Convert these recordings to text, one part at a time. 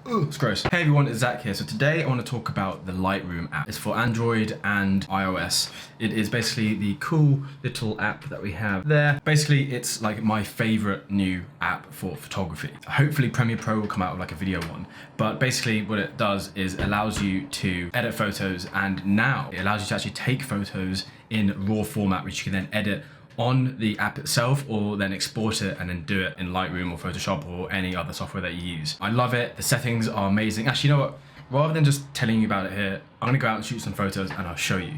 Ugh, it's gross. Hey everyone, it's Zach here. So today I want to talk about the Lightroom app. It's for Android and iOS. It is basically the cool little app that we have there. Basically, it's like my favorite new app for photography. Hopefully Premiere Pro will come out with like a video one. But basically what it does is allows you to edit photos, and now it allows you to actually take photos in RAW format, which you can then edit on the app itself, or then export it and then do it in Lightroom or Photoshop or any other software that you use. I love it. The settings are amazing. Actually, you know what? Rather than just telling you about it here, I'm gonna go out and shoot some photos and I'll show you.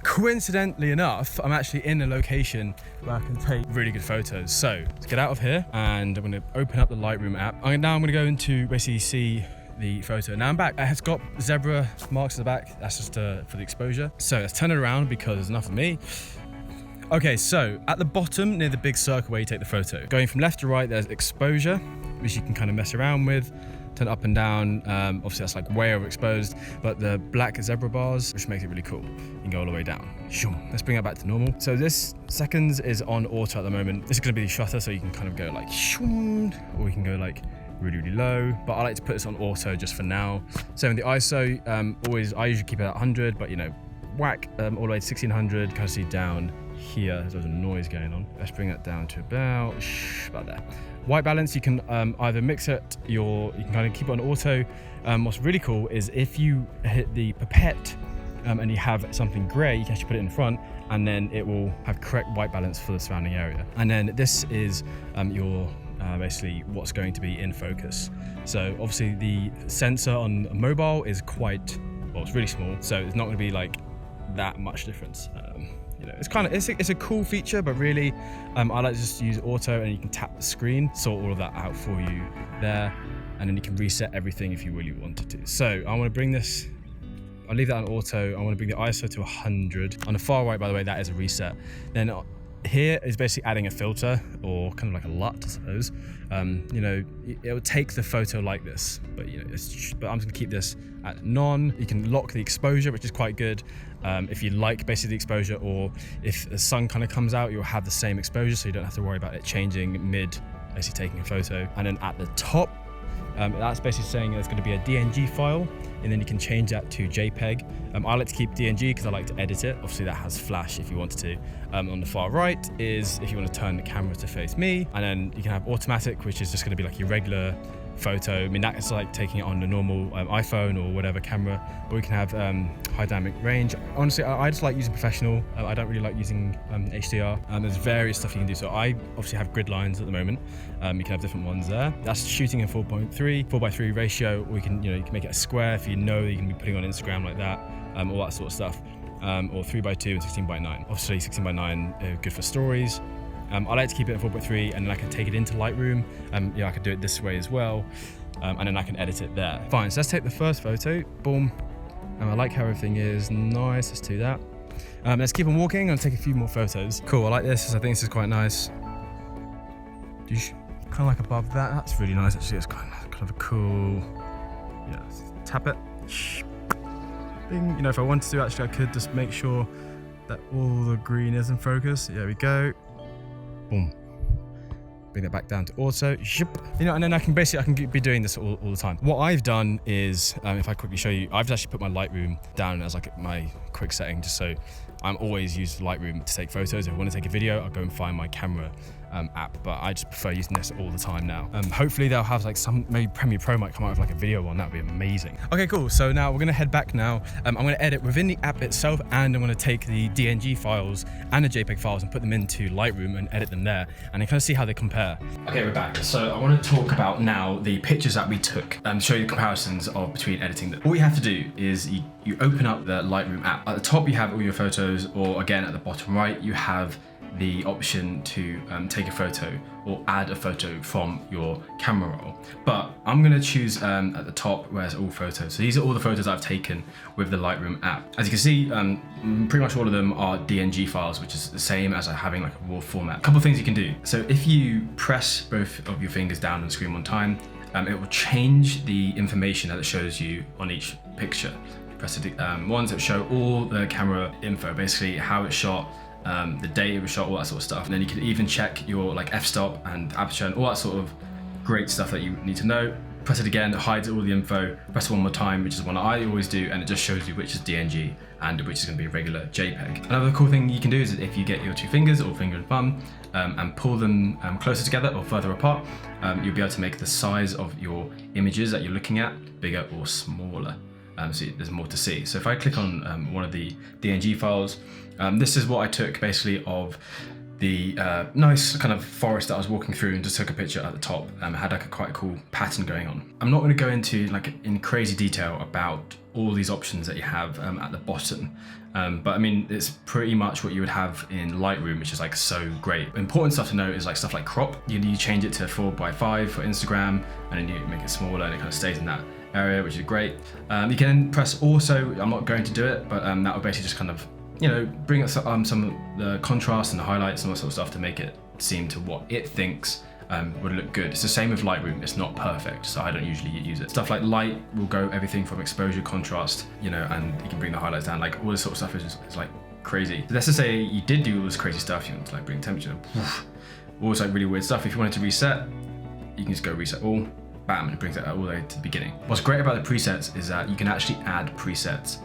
Coincidentally enough, I'm actually in a location where I can take really good photos. So let's get out of here and I'm gonna open up the Lightroom app. Now I'm gonna go into basically see the photo. Now I'm back. It's got zebra marks at the back. That's just for the exposure. So let's turn it around because there's enough of me. Okay, so at the bottom near the big circle where you take the photo, going from left to right, there's exposure, which you can kind of mess around with. Turn it up and down. Obviously that's like way overexposed, but the black zebra bars, which makes it really cool. You can go all the way down. Let's bring that back to normal. So this seconds is on auto at the moment. This is gonna be the shutter, so you can kind of go like, or we can go like really low, but I like to put this on auto just for now. So in the ISO, I usually keep it at 100, but you know, whack all the way to 1600. Kind of see down here, there's a noise going on. Let's bring that down to about there. White balance, you can either mix it, you can kind of keep it on auto. What's really cool is if you hit the pipette and you have something gray, you can actually put it in front, and then it will have correct white balance for the surrounding area. And then this is your basically what's going to be in focus. So obviously the sensor on a mobile is quite, well, it's really small, so it's not going to be like that much difference. You know, it's a cool feature, but really I like to just use auto, and you can tap the screen, sort all of that out for you there, and then you can reset everything if you really wanted to. So I want to bring this, I'll leave that on auto. I want to bring the ISO to 100. On the far right, by the way, that is a reset. Then here is basically adding a filter, or kind of like a LUT, I suppose. You know, it will take the photo like this, but you know, but I'm just gonna keep this at none. You can lock the exposure, which is quite good. If you like basically the exposure, or if the sun kind of comes out, you'll have the same exposure, so you don't have to worry about it changing mid basically taking a photo. And then at the top, that's basically saying there's going to be a DNG file, and then you can change that to JPEG. I like to keep DNG because I like to edit it. Obviously that has flash if you wanted to. On the far right is if you want to turn the camera to face me, and then you can have automatic, which is just going to be like your regular photo. I mean, that's like taking it on the normal iPhone or whatever camera, or you can have high dynamic range. Honestly, I just like using professional. I don't really like using HDR. There's various stuff you can do. So I obviously have grid lines at the moment. You can have different ones there. That's shooting in 4:3 ratio, or you can make it a square if you know that you can be putting on Instagram like that, all that sort of stuff. Or 3:2 and 16:9. Obviously 16:9 good for stories. I like to keep it at 4:3, and then I can take it into Lightroom. I can do it this way as well, and then I can edit it there. Fine, so let's take the first photo. Boom. I like how everything is nice. Let's do that. Let's keep on walking and take a few more photos. Cool, I like this. I think this is quite nice. Kind of like above that. That's really nice actually. It's kind of a cool. Yeah, tap it. Bing. You know, if I wanted to, actually, I could just make sure that all the green is in focus. There we go. Boom. Bring that back down to auto. You know, and then I can be doing this all the time. What I've done is, if I quickly show you, I've actually put my Lightroom down as like my quick setting, just so I'm always using Lightroom to take photos. If I want to take a video, I'll go and find my camera app, but I just prefer using this all the time now. Hopefully they'll have like maybe Premiere Pro might come out with like a video one. That'd be amazing. Okay, cool. So now we're gonna head back now. I'm gonna edit within the app itself, and I'm gonna take the DNG files and the JPEG files and put them into Lightroom and edit them there, and then kind of see how they compare. Okay, we're back. So I want to talk about now the pictures that we took and show you the comparisons between editing them. All you have to do is you open up the Lightroom app. At the top you have all your photos, or again at the bottom right you have the option to take a photo or add a photo from your camera roll. But I'm gonna choose at the top where it's all photos. So these are all the photos I've taken with the Lightroom app. As you can see, pretty much all of them are DNG files, which is the same as having like a RAW format. A couple of things you can do. So if you press both of your fingers down on the screen one time, it will change the information that it shows you on each picture. Press the ones that show all the camera info, basically how it's shot, the date it was shot, all that sort of stuff. And then you can even check your like f-stop and aperture and all that sort of great stuff that you need to know. Press it again, it hides all the info. Press it one more time, which is one I always do, and it just shows you which is DNG and which is going to be a regular JPEG. Another cool thing you can do is if you get your two fingers or finger and thumb and pull them closer together or further apart, you'll be able to make the size of your images that you're looking at bigger or smaller. So there's more to see. So if I click on one of the DNG files, this is what I took basically of the nice kind of forest that I was walking through, and just took a picture at the top. It had like quite a cool pattern going on. I'm not going to go into like in crazy detail about all these options that you have at the bottom, but I mean it's pretty much what you would have in Lightroom, which is like so great. Important stuff to know is like stuff like crop. You change it to 4:5 for Instagram, and then you make it smaller, and it kind of stays in that area, which is great. You can press also. I'm not going to do it, but that will basically just kind of, you know, bring up some of the contrast and the highlights and all that sort of stuff to make it seem to what it thinks would look good. It's the same with Lightroom, it's not perfect, so I don't usually use it. Stuff like light will go everything from exposure, contrast, you know, and you can bring the highlights down. Like all this sort of stuff is like crazy. So let's just say you did do all this crazy stuff, you want to like bring temperature, all this like really weird stuff. If you wanted to reset, you can just go reset all, bam, and it brings it all the way to the beginning. What's great about the presets is that you can actually add presets.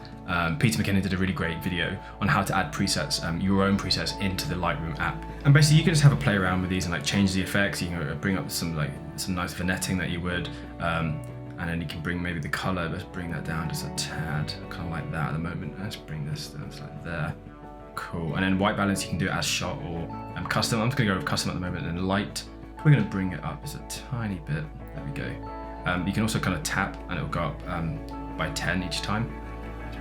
Peter McKinnon did a really great video on how to add presets, your own presets into the Lightroom app. And basically you can just have a play around with these and like change the effects. You can bring up some nice vignetting that you would, and then you can bring maybe the color. Let's bring that down just a tad, kind of like that at the moment. Let's bring this down to like there. Cool. And then white balance, you can do it as shot or custom. I'm just gonna go with custom at the moment, and light, we're gonna bring it up just a tiny bit. There we go. You can also kind of tap and it'll go up by 10 each time.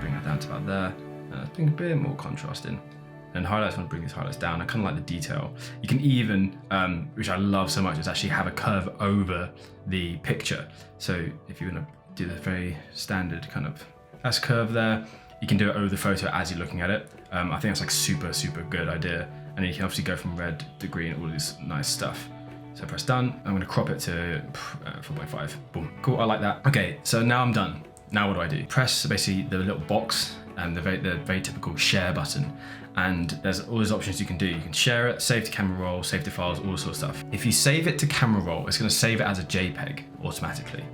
Bring that down to about there. Let's bring a bit more contrast in. And highlights, I want to bring these highlights down. I kind of like the detail. You can even, which I love so much, is actually have a curve over the picture. So if you want to do the very standard kind of S curve there, you can do it over the photo as you're looking at it. I think that's like super good idea. And then you can obviously go from red to green, all this nice stuff. So press done. I'm going to crop it to 4:5. Boom. Cool, I like that. Okay, so now I'm done. Now what do? Press basically the little box and the very typical share button, and there's all these options you can do. You can share it, save to camera roll, save to files, all sorts of stuff. If you save it to camera roll, it's going to save it as a JPEG automatically.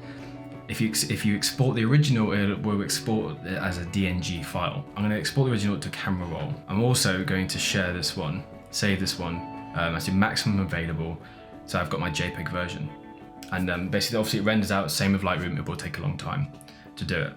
If you export the original, it will export it as a DNG file. I'm going to export the original to camera roll. I'm also going to share this one, save this one as the maximum available. So I've got my JPEG version, and basically obviously it renders out. Same with Lightroom, it will take a long time to do it.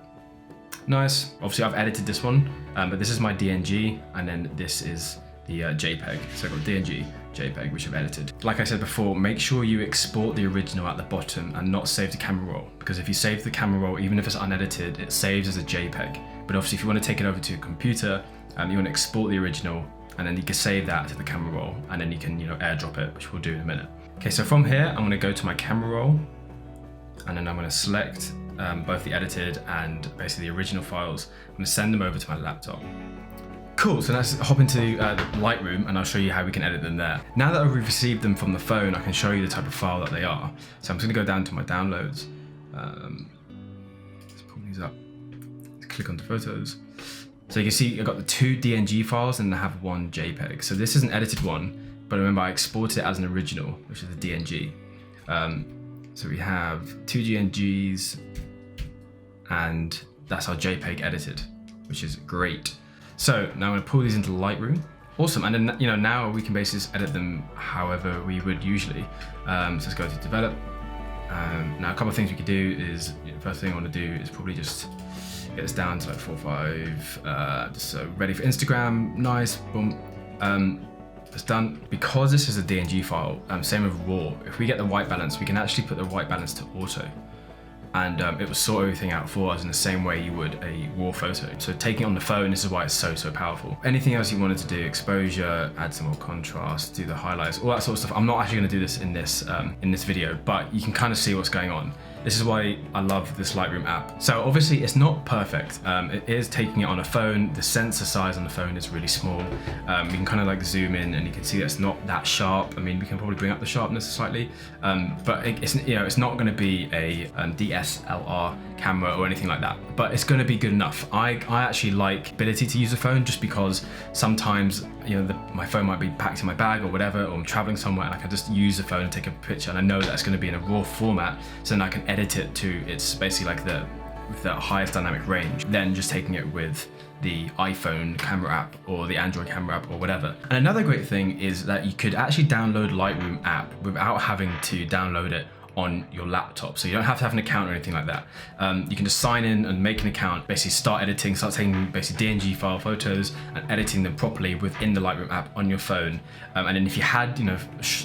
Nice. Obviously I've edited this one, but this is my DNG, and then this is the JPEG. So I've got DNG, JPEG, which I've edited. Like I said before, make sure you export the original at the bottom and not save the camera roll, because if you save the camera roll, even if it's unedited, it saves as a JPEG. But obviously if you want to take it over to your computer, you want to export the original, and then you can save that to the camera roll, and then you can, you know, airdrop it, which we'll do in a minute. Okay, so from here, I'm going to go to my camera roll, and then I'm going to select both the edited and basically the original files. I'm going to send them over to my laptop. Cool, so let's hop into Lightroom, and I'll show you how we can edit them there. Now that I've received them from the phone, I can show you the type of file that they are. So I'm just going to go down to my downloads. Let's pull these up. Let's click onto photos. So you can see I've got the 2 DNG files and I have 1 JPEG. So this is an edited one, but remember I exported it as an original, which is a DNG. So we have 2 DNGs, and that's our JPEG edited, which is great. So now I'm going to pull these into Lightroom. Awesome, and then, you know, now we can basically just edit them however we would usually. So let's go to develop. Now a couple of things we could do is, you know, first thing I want to do is probably just get this down to like 4:5, just so ready for Instagram. Nice, boom. It's done. Because this is a DNG file, same with RAW, if we get the white balance, we can actually put the white balance to auto, and it will sort everything out for us in the same way you would a RAW photo. So taking it on the phone, this is why it's so powerful. Anything else you wanted to do, exposure, add some more contrast, do the highlights, all that sort of stuff. I'm not actually going to do this in this video, but you can kind of see what's going on. This is why I love this Lightroom app. So obviously it's not perfect. It is taking it on a phone. The sensor size on the phone is really small. You can kind of like zoom in and you can see that it's not that sharp. I mean, we can probably bring up the sharpness slightly, but it's, you know, it's not going to be a DSLR camera or anything like that, but it's going to be good enough. I actually like ability to use the phone just because sometimes, you know, my phone might be packed in my bag or whatever, or I'm traveling somewhere and I can just use the phone and take a picture, and I know that it's going to be in a raw format, so then I can edit it to it's basically like the highest dynamic range, then just taking it with the iPhone camera app or the Android camera app or whatever. And another great thing is that you could actually download Lightroom app without having to download it on your laptop. So you don't have to have an account or anything like that. You can just sign in and make an account, basically start editing, start taking basically DNG file photos and editing them properly within the Lightroom app on your phone. And then if you had, you know,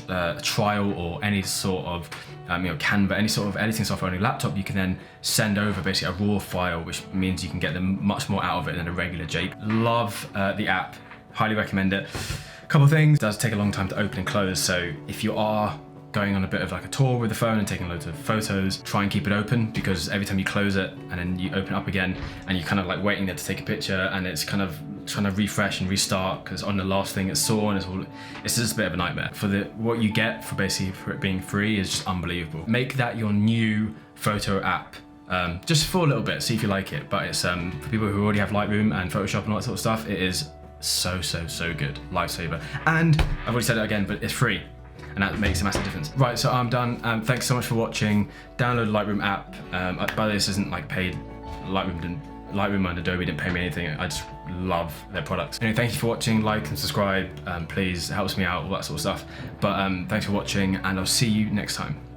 a trial or any sort of you know, Canva, any sort of editing software on your laptop, you can then send over basically a raw file, which means you can get them much more out of it than a regular JPEG. Love the app, highly recommend it. A couple of things, it does take a long time to open and close, so if you are going on a bit of like a tour with the phone and taking loads of photos, try and keep it open, because every time you close it and then you open it up again and you're kind of like waiting there to take a picture and it's kind of trying to refresh and restart because on the last thing it saw, and it's just a bit of a nightmare. For what you get for basically for it being free is just unbelievable. Make that your new photo app. Just for a little bit, see if you like it, but it's for people who already have Lightroom and Photoshop and all that sort of stuff, it is so good, lifesaver. And I've already said it again, but it's free, and that makes a massive difference. Right, so I'm done. Thanks so much for watching. Download the Lightroom app. By the way, this isn't like paid. Lightroom and Adobe didn't pay me anything. I just love their products. Anyway, thank you for watching. Like and subscribe, please. It helps me out, all that sort of stuff. But thanks for watching, and I'll see you next time.